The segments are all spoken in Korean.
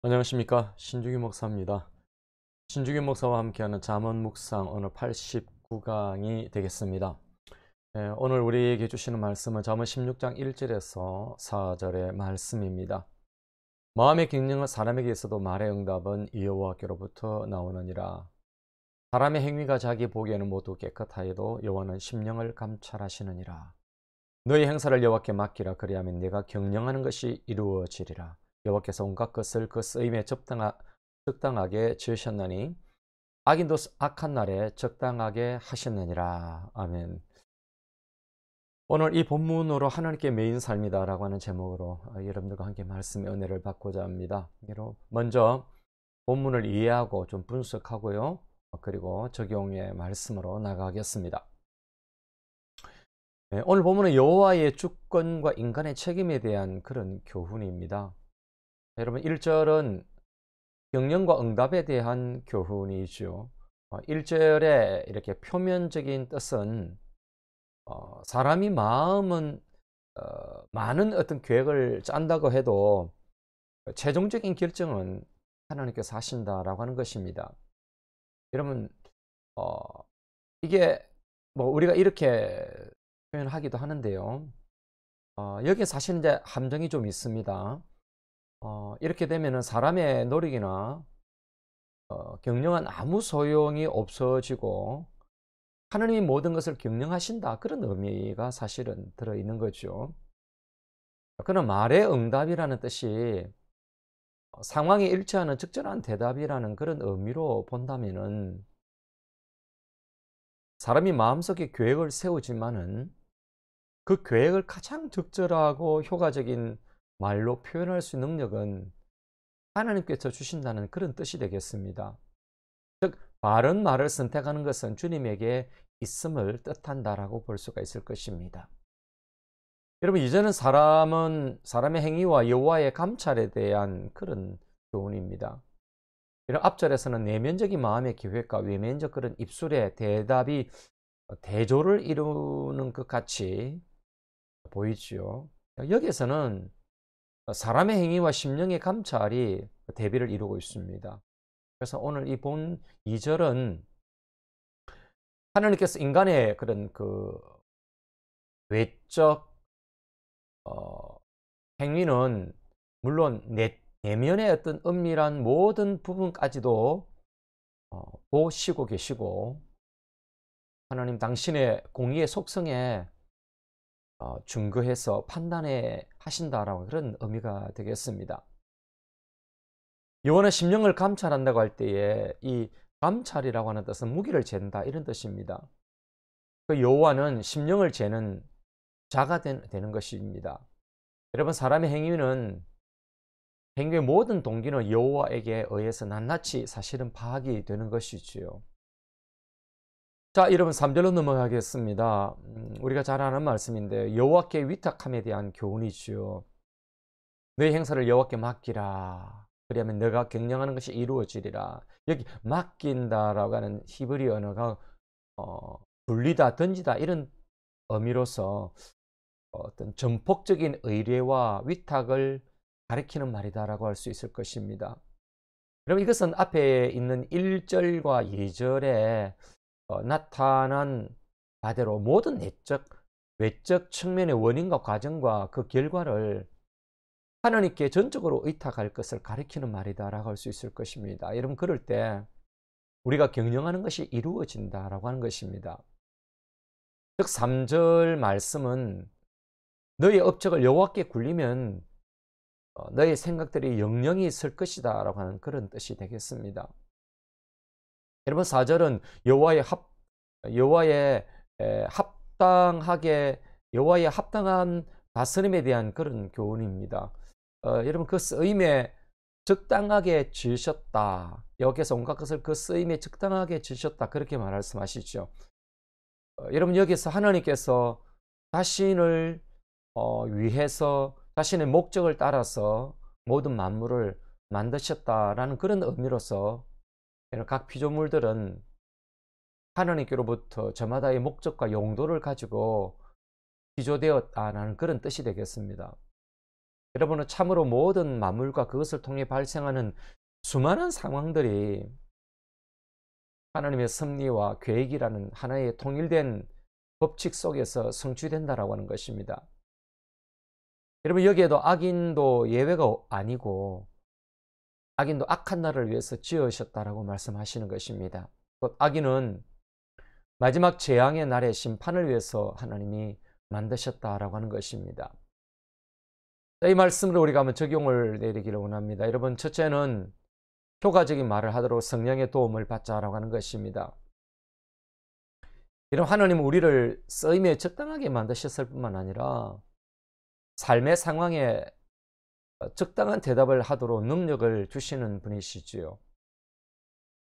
안녕하십니까, 신중규 목사입니다. 신중규 목사와 함께하는 잠언 묵상 오늘 89강이 되겠습니다. 오늘 우리에게 주시는 말씀은 잠언 16장 1절에서 4절의 말씀입니다. 마음의 경영은 사람에게 있어도 말의 응답은 여호와께로부터 나오느니라. 사람의 행위가 자기 보기에는 모두 깨끗하여도 여호와는 심령을 감찰하시느니라. 너의 행사를 여호와께 맡기라. 그리하면 네가 경영하는 것이 이루어지리라. 여호와께서 온갖 것을 그 쓰임에 적당하게 지으셨나니 악인도 악한 날에 적당하게 하셨느니라. 아멘. 오늘 이 본문으로 하나님께 매인 삶이다라고 하는 제목으로 여러분들과 함께 말씀의 은혜를 받고자 합니다. 먼저 본문을 이해하고 좀 분석하고요. 그리고 적용의 말씀으로 나가겠습니다. 오늘 본문은 여호와의 주권과 인간의 책임에 대한 그런 교훈입니다. 여러분 1절은 경영과 응답에 대한 교훈이죠. 1절에 이렇게 표면적인 뜻은 사람이 마음은 많은 어떤 계획을 짠다고 해도 최종적인 결정은 하나님께서 하신다라고 하는 것입니다. 여러분 이게 뭐 우리가 이렇게 표현하기도 하는데요. 여기에 사실 이제 함정이 좀 있습니다. 이렇게 되면은 사람의 노력이나 경영은 아무 소용이 없어지고 하나님이 모든 것을 경영하신다, 그런 의미가 사실은 들어있는 거죠. 그러나 말의 응답이라는 뜻이 상황에 일치하는 적절한 대답이라는 그런 의미로 본다면은 사람이 마음속에 계획을 세우지만은 그 계획을 가장 적절하고 효과적인 말로 표현할 수 있는 능력은 하나님께서 주신다는 그런 뜻이 되겠습니다. 즉 바른 말을 선택하는 것은 주님에게 있음을 뜻한다라고 볼 수가 있을 것입니다. 여러분 이제는 사람의 행위와 여호와의 감찰에 대한 그런 교훈입니다. 이런 앞절에서는 내면적인 마음의 계획과 외면적 그런 입술의 대답이 대조를 이루는 것 같이 보이지요. 여기에서는 사람의 행위와 심령의 감찰이 대비를 이루고 있습니다. 그래서 오늘 이 본 2절은 하나님께서 인간의 그런 그 외적 행위는 물론 내면의 어떤 은밀한 모든 부분까지도 보시고 계시고 하나님 당신의 공의의 속성에 증거해서 판단해 하신다라고 그런 의미가 되겠습니다. 여호와는 심령을 감찰한다고 할 때에 이 감찰이라고 하는 뜻은 무게를 잰다, 이런 뜻입니다. 그 여호와는 심령을 재는 자가 되는 것입니다. 여러분 사람의 행위의 모든 동기는 여호와에게 의해서 낱낱이 사실은 파악이 되는 것이지요. 자, 여러분 3절로 넘어가겠습니다. 우리가 잘 아는 말씀인데 여호와께 위탁함에 대한 교훈이지요. 너의 행사를 여호와께 맡기라. 그러면 너가 경영하는 것이 이루어지리라. 여기 맡긴다라고 하는 히브리 언어가 돌리다, 던지다 이런 의미로서 어떤 전폭적인 의뢰와 위탁을 가리키는 말이다라고 할 수 있을 것입니다. 그럼 이것은 앞에 있는 1절과 2절에 나타난 바대로 모든 외적 측면의 원인과 과정과 그 결과를 하나님께 전적으로 의탁할 것을 가리키는 말이다라고 할 수 있을 것입니다. 여러분 그럴 때 우리가 경영하는 것이 이루어진다라고 하는 것입니다. 즉 3절 말씀은 너의 업적을 여호와께 굴리면 너의 생각들이 영영이 있을 것이다 라고 하는 그런 뜻이 되겠습니다. 여러분 4절은 여호와의 합당한 다스림에 대한 그런 교훈입니다. 여러분 그 쓰임에 적당하게 지으셨다. 여호와께서 온갖 것을 그 쓰임에 적당하게 지으셨다, 그렇게 말씀하시죠. 여러분 여기서 하나님께서 자신을 위해서 자신의 목적을 따라서 모든 만물을 만드셨다라는 그런 의미로서 각 피조물들은 하나님께로부터 저마다의 목적과 용도를 가지고 피조되었다라는 그런 뜻이 되겠습니다. 여러분은 참으로 모든 만물과 그것을 통해 발생하는 수많은 상황들이 하나님의 섭리와 계획이라는 하나의 통일된 법칙 속에서 성취된다라고 하는 것입니다. 여러분, 여기에도 악인도 예외가 아니고 악인도 악한 날을 위해서 지으셨다라고 말씀하시는 것입니다. 곧 악인은 마지막 재앙의 날의 심판을 위해서 하나님이 만드셨다라고 하는 것입니다. 이 말씀을 우리가 한번 적용을 내리기를 원합니다. 여러분, 첫째는 효과적인 말을 하도록 성령의 도움을 받자라고 하는 것입니다. 이런 하나님은 우리를 쓰임에 적당하게 만드셨을 뿐만 아니라 삶의 상황에 적당한 대답을 하도록 능력을 주시는 분이시지요.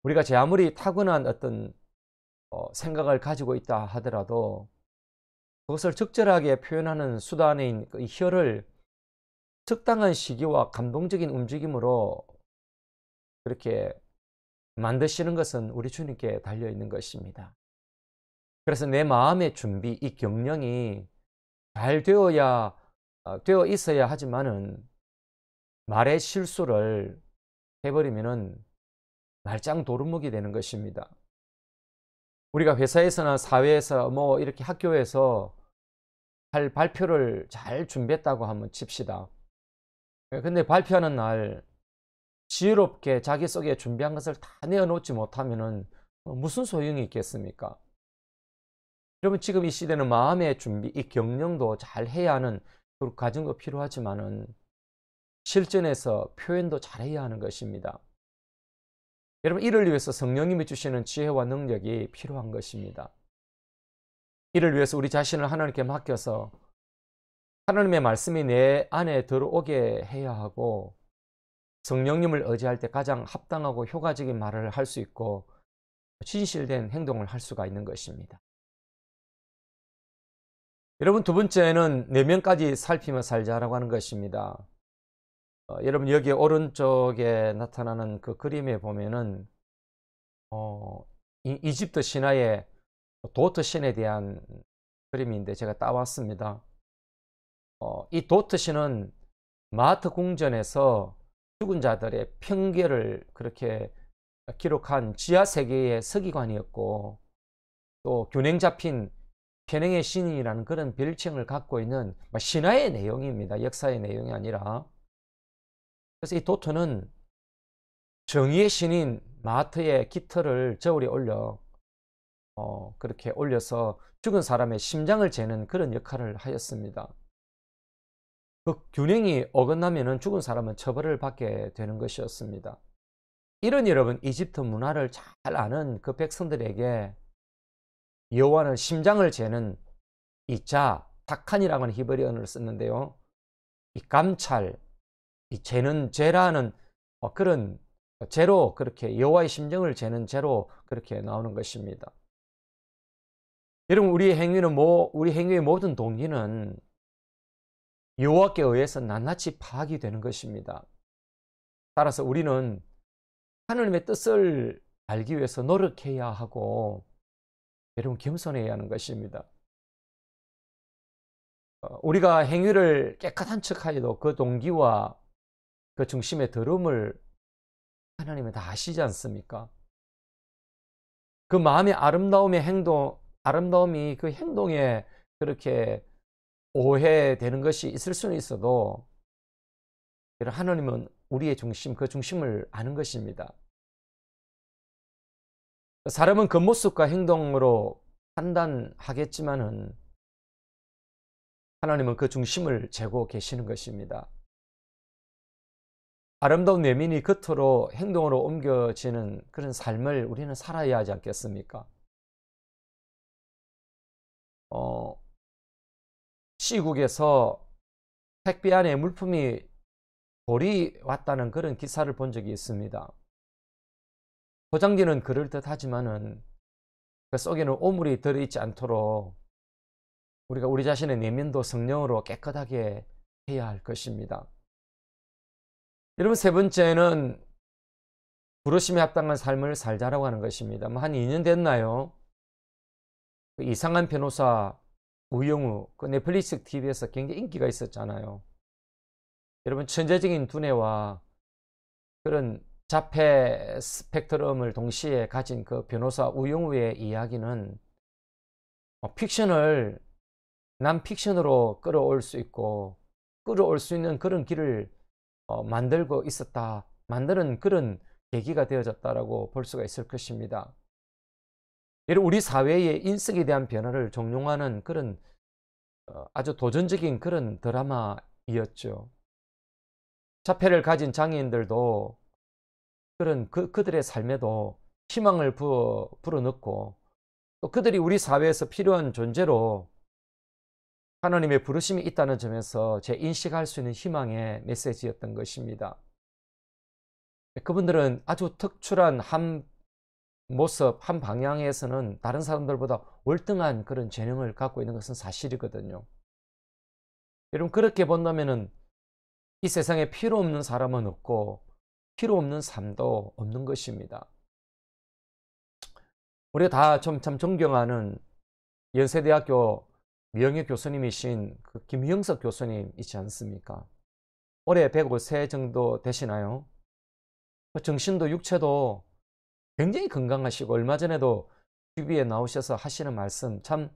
우리가 제 아무리 타고난 어떤 생각을 가지고 있다 하더라도 그것을 적절하게 표현하는 수단인 이 혀를 적당한 시기와 감동적인 움직임으로 그렇게 만드시는 것은 우리 주님께 달려 있는 것입니다. 그래서 내 마음의 준비, 이 경영이 잘 되어 있어야 하지만은 말의 실수를 해버리면은 말짱 도루묵이 되는 것입니다. 우리가 회사에서나 사회에서 뭐 이렇게 학교에서 할 발표를 잘 준비했다고 한번 칩시다. 근데 발표하는 날 지혜롭게 자기 속에 준비한 것을 다 내어놓지 못하면은 무슨 소용이 있겠습니까? 여러분, 지금 이 시대는 마음의 준비, 이 경영도 잘 해야 하는 그 과정도 필요하지만은 실전에서 표현도 잘해야 하는 것입니다. 여러분, 이를 위해서 성령님이 주시는 지혜와 능력이 필요한 것입니다. 이를 위해서 우리 자신을 하나님께 맡겨서 하나님의 말씀이 내 안에 들어오게 해야 하고 성령님을 의지할 때 가장 합당하고 효과적인 말을 할 수 있고 진실된 행동을 할 수가 있는 것입니다. 여러분, 두 번째는 내면까지 살피며 살자라고 하는 것입니다. 여러분, 여기 오른쪽에 나타나는 그 그림에 보면은 이집트 신화의 도트 신에 대한 그림인데 제가 따왔습니다. 이 도트 신은 마하트 궁전에서 죽은 자들의 평결을 그렇게 기록한 지하 세계의 서기관이었고 또 균형 잡힌 편행의 신이라는 그런 별칭을 갖고 있는 신화의 내용입니다. 역사의 내용이 아니라. 그래서 이 도트는 정의의 신인 마하트의 깃털을 저울에 올려 그렇게 올려서 죽은 사람의 심장을 재는 그런 역할을 하였습니다. 그 균형이 어긋나면은 죽은 사람은 처벌을 받게 되는 것이었습니다. 이런 여러분, 이집트 문화를 잘 아는 그 백성들에게 여호와는 심장을 재는 이 자, 타칸이라고 하는 히브리 언어를 썼는데요. 이 감찰, 이 재는 재라는 그런 재로 그렇게 여호와의 심정을 재는 재로 그렇게 나오는 것입니다. 여러분, 우리 행위의 모든 동기는 여호와께 의해서 낱낱이 파악이 되는 것입니다. 따라서 우리는 하나님의 뜻을 알기 위해서 노력해야 하고 여러분, 겸손해야 하는 것입니다. 우리가 행위를 깨끗한 척하여도 그 동기와 그 중심의 더러움을 하나님은 다 아시지 않습니까? 그 마음의 아름다움이 그 행동에 그렇게 오해되는 것이 있을 수는 있어도 하나님은 우리의 중심, 그 중심을 아는 것입니다. 사람은 겉모습과 행동으로 판단하겠지만은 하나님은 그 중심을 재고 계시는 것입니다. 아름다운 내면이 겉으로 행동으로 옮겨지는 그런 삶을 우리는 살아야 하지 않겠습니까? 시국에서 택배 안에 물품이 돌이 왔다는 그런 기사를 본 적이 있습니다. 포장지는 그럴듯하지만은 그 속에는 오물이 들어있지 않도록 우리가 우리 자신의 내면도 성령으로 깨끗하게 해야 할 것입니다. 여러분, 세 번째는 부르심에 합당한 삶을 살자라고 하는 것입니다. 한 2년 됐나요? 그 이상한 변호사 우영우, 그 넷플릭스 TV에서 굉장히 인기가 있었잖아요. 여러분 천재적인 두뇌와 그런 자폐 스펙트럼을 동시에 가진 그 변호사 우영우의 이야기는 픽션을 난픽션으로 끌어올 수 있고 끌어올 수 있는 그런 길을 만들고 있었다. 만드는 그런 계기가 되어졌다라고 볼 수가 있을 것입니다. 우리 사회의 인성에 대한 변화를 종용하는 그런 아주 도전적인 그런 드라마이었죠. 자폐를 가진 장애인들도 그런 그들의 삶에도 희망을 불어넣고 또 그들이 우리 사회에서 필요한 존재로 하나님의 부르심이 있다는 점에서 재인식할 수 있는 희망의 메시지였던 것입니다. 그분들은 아주 특출한 한 모습, 한 방향에서는 다른 사람들보다 월등한 그런 재능을 갖고 있는 것은 사실이거든요. 여러분 그렇게 본다면은 이 세상에 필요 없는 사람은 없고 필요 없는 삶도 없는 것입니다. 우리가 다 참 존경하는 연세대학교 명예 교수님이신 그 김형석 교수님 있지 않습니까? 올해 105세 정도 되시나요? 정신도 육체도 굉장히 건강하시고 얼마 전에도 TV에 나오셔서 하시는 말씀 참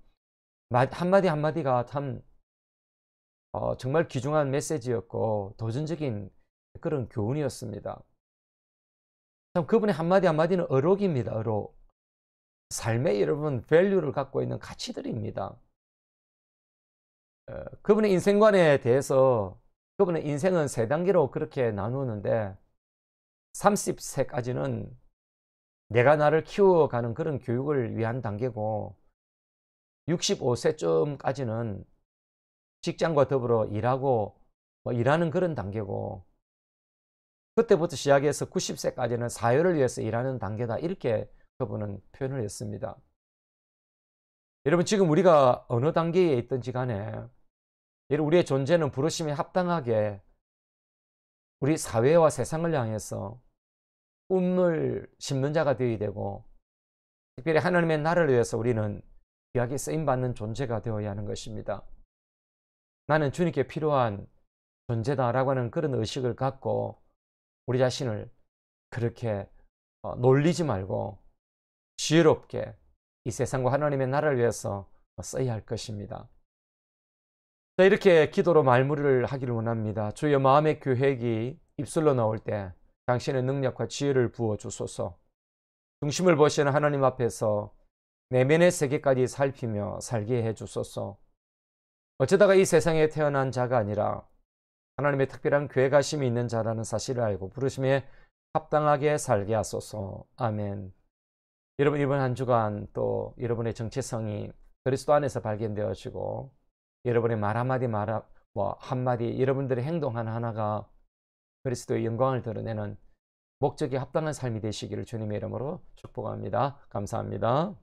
한마디 한마디가 참 정말 귀중한 메시지였고 도전적인 그런 교훈이었습니다. 참 그분의 한마디 한마디는 어록입니다. 어록. 삶에 여러분 밸류를 갖고 있는 가치들입니다. 그분의 인생관에 대해서 그분의 인생은 세 단계로 그렇게 나누는데 30세까지는 내가 나를 키워가는 그런 교육을 위한 단계고 65세쯤까지는 직장과 더불어 일하고 일하는 그런 단계고 그때부터 시작해서 90세까지는 사회를 위해서 일하는 단계다 이렇게 그분은 표현을 했습니다. 여러분 지금 우리가 어느 단계에 있든지 간에 우리의 존재는 부르심에 합당하게 우리 사회와 세상을 향해서 꿈을 심는 자가 되어야 되고 특별히 하나님의 나라를 위해서 우리는 귀하게 쓰임받는 존재가 되어야 하는 것입니다. 나는 주님께 필요한 존재다라고 하는 그런 의식을 갖고 우리 자신을 그렇게 놀리지 말고 지혜롭게 이 세상과 하나님의 나라를 위해서 써야 할 것입니다. 자, 이렇게 기도로 말무리를 하기를 원합니다. 주여 마음의 계획이 입술로 나올 때 당신의 능력과 지혜를 부어 주소서. 중심을 보시는 하나님 앞에서 내면의 세계까지 살피며 살게 해 주소서. 어쩌다가 이 세상에 태어난 자가 아니라 하나님의 특별한 계획하심이 있는 자라는 사실을 알고 부르심에 합당하게 살게 하소서. 아멘. 여러분 이번 한 주간 또 여러분의 정체성이 그리스도 안에서 발견되어지고 여러분의 말 한마디 한마디 여러분들의 행동 하나하나가 그리스도의 영광을 드러내는 목적에 합당한 삶이 되시기를 주님의 이름으로 축복합니다. 감사합니다.